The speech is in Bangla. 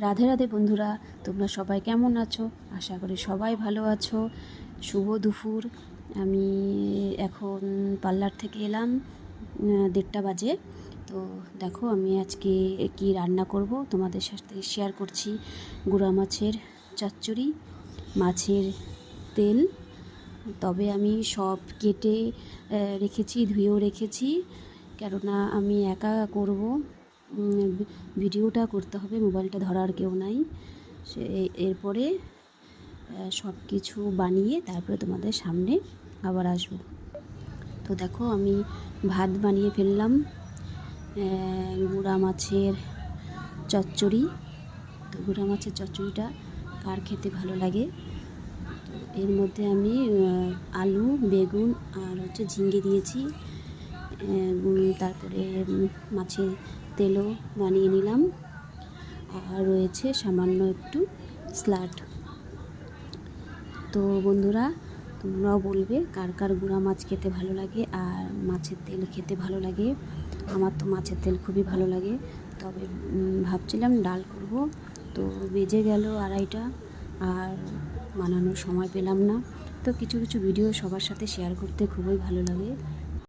রাধে রাধে বন্ধুরা, তোমরা সবাই কেমন আছো? আশা করি সবাই ভালো আছো। শুভ দুপুর। আমি এখন পার্লার থেকে এলাম, 1:30 বাজে। তো দেখো আমি আজকে কি রান্না করব তোমাদের সাথে শেয়ার করছি। গুঁড়া মাছের চচ্চড়ি, মাছের তেল। তবে আমি সব কেটে রেখেছি, ধুয়েও রেখেছি, কেননা আমি একা করব। ভিডিওটা করতে হবে, মোবাইলটা ধরার কেউ নাই। এরপরে সব কিছু বানিয়ে তারপরে তোমাদের সামনে আবার আসবো। তো দেখো আমি ভাত বানিয়ে ফেললাম, গুঁড়া মাছের চচ্চড়ি। তো গুঁড়া মাছের চচ্চড়িটা কার খেতে ভালো লাগে? তো এর মধ্যে আমি আলু, বেগুন আর ঝিঙে দিয়েছি। তারপরে মাছের তেলও বানিয়ে নিলাম, আর রয়েছে সামান্য একটু স্যালাড। তো বন্ধুরা, তোমরাও বলবে কার কার গুঁড়া মাছ খেতে ভালো লাগে আর মাছের তেল খেতে ভালো লাগে। আমার তো মাছের তেল খুবই ভালো লাগে। তবে ভাবছিলাম ডাল করব, তো বেজে গেল 2:30, আর বানানোর সময় পেলাম না। তো কিছু কিছু ভিডিও সবার সাথে শেয়ার করতে খুবই ভালো লাগে।